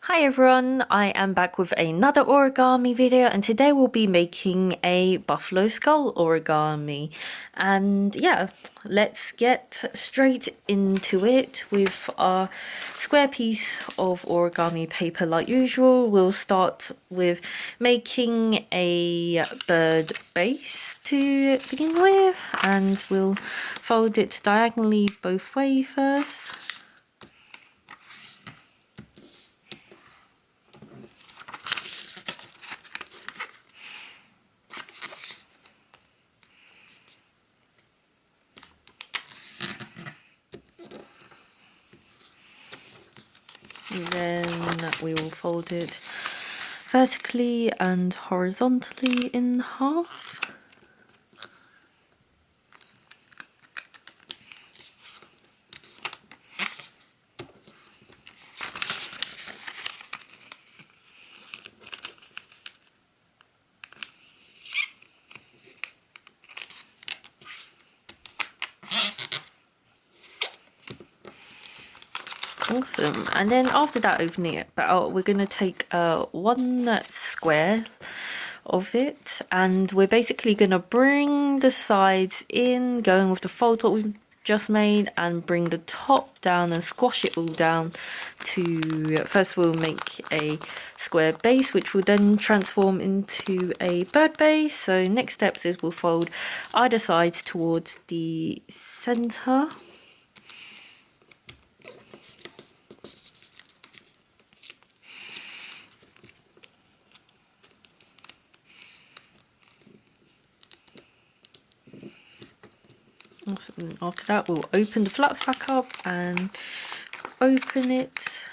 Hi everyone, I am back with another origami video and today we'll be making a buffalo skull origami. And yeah, let's get straight into it with our square piece of origami paper like usual. We'll start with making a bird base to begin with, and we'll fold it diagonally both ways first. And then we will fold it vertically and horizontally in half. Awesome. And then after that, opening it out, we're going to take one square of it, and we're basically going to bring the sides in, going with the fold that we've just made, and bring the top down and squash it all down to, first we'll make a square base, which will then transform into a bird base. So next steps is we'll fold either side towards the center. Awesome. After that, we'll open the flaps back up and open it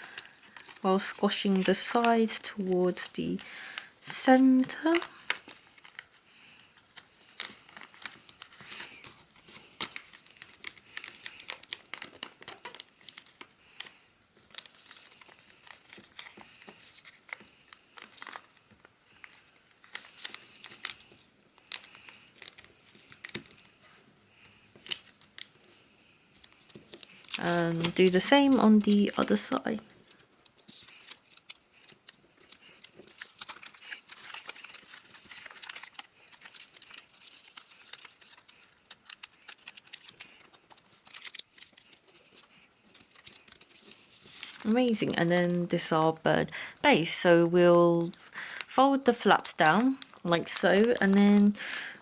while squashing the sides towards the center. And do the same on the other side. Amazing. And then this is our bird base. So we'll fold the flaps down like so, and then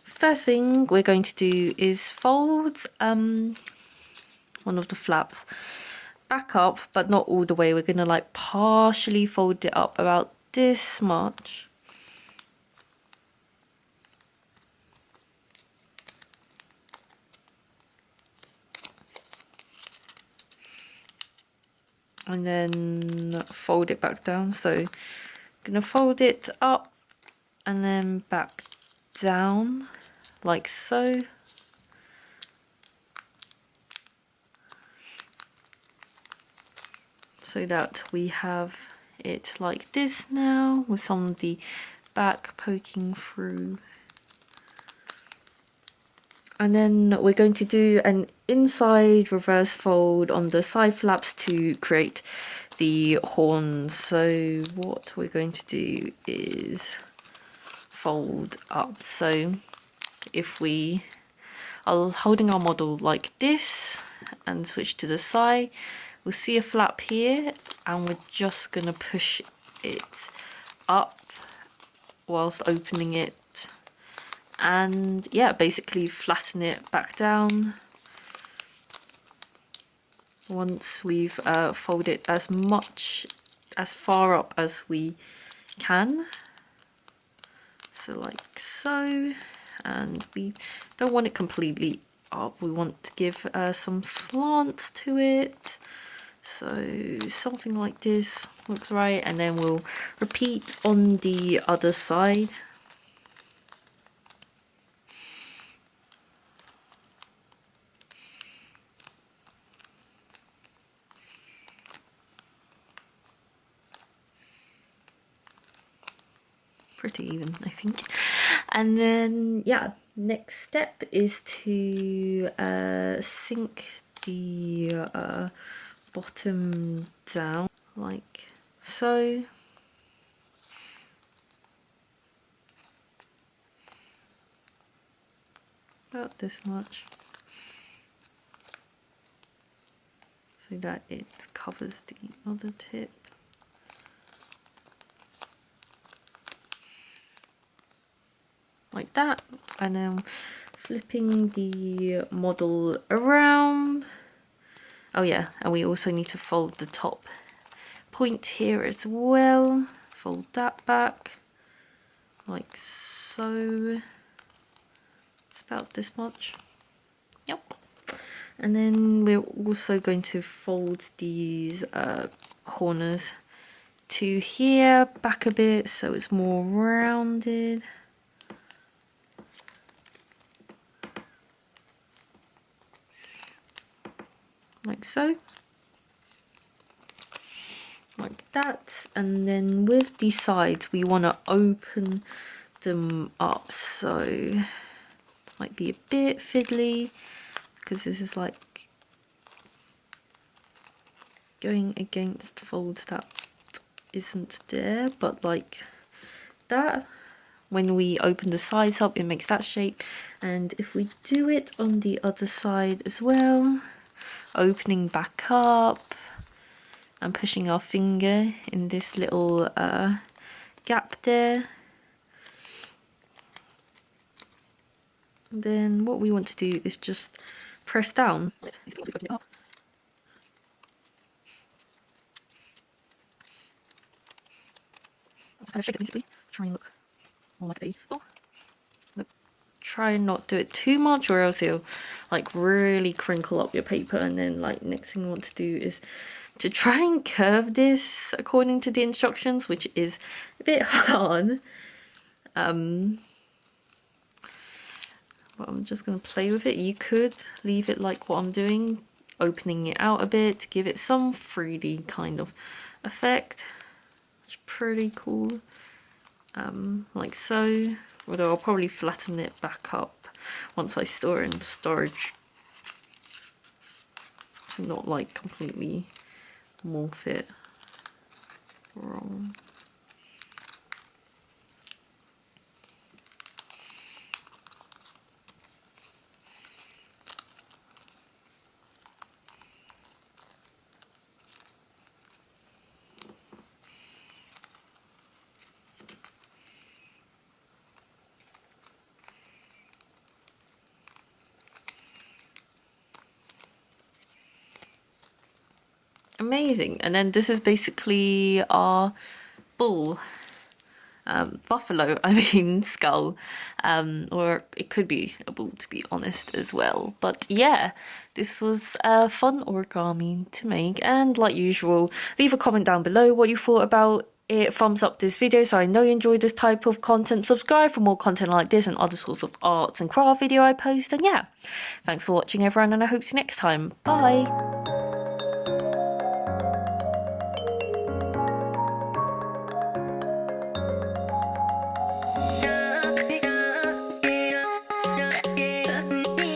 first thing we're going to do is fold one of the flaps back up, but not all the way. We're gonna like partially fold it up about this much. And then fold it back down. So I'm gonna fold it up and then back down like so. So that we have it like this now, with some of the back poking through. And then we're going to do an inside reverse fold on the side flaps to create the horns. So what we're going to do is fold up. So if we are holding our model like this and switch to the side, we'll see a flap here, and we're just going to push it up whilst opening it. And yeah, basically flatten it back down once we've folded as far up as we can. So like so, and we don't want it completely up. We want to give some slant to it. So something like this looks right, and then we'll repeat on the other side. Pretty even, I think. And then yeah, next step is to sink the bottom down like so. About this much. So that it covers the other tip. Like that. And then flipping the model around. Oh yeah, and we also need to fold the top point here as well. Fold that back. Like so. It's about this much. Yep. And then we're also going to fold these corners to here, back a bit, so it's more rounded. Like so. Like that. And then with the sides, we want to open them up, so it might be a bit fiddly because this is like going against folds that isn't there, but like that, when we open the sides up, it makes that shape. And if we do it on the other side as well, opening back up and pushing our finger in this little gap there, then what we want to do is just press down. I'm just going to shake it basically, try and look more like a, try and not do it too much, or else it'll like really crinkle up your paper. And then like next thing you want to do is to try and curve this according to the instructions, which is a bit hard. But I'm just going to play with it. You could leave it like what I'm doing, opening it out a bit to give it some 3D kind of effect. It's pretty cool. Like so. Although I'll probably flatten it back up once I store it in storage. To not like completely morph it wrong. Amazing. And then this is basically our bull, buffalo, I mean skull, or it could be a bull to be honest as well. But yeah, this was a fun origami to make, and like usual, leave a comment down below what you thought about it. Thumbs up this video so I know you enjoyed this type of content. Subscribe for more content like this and other sorts of arts and craft video I post. And yeah, thanks for watching everyone, and I hope to see you next time. Bye.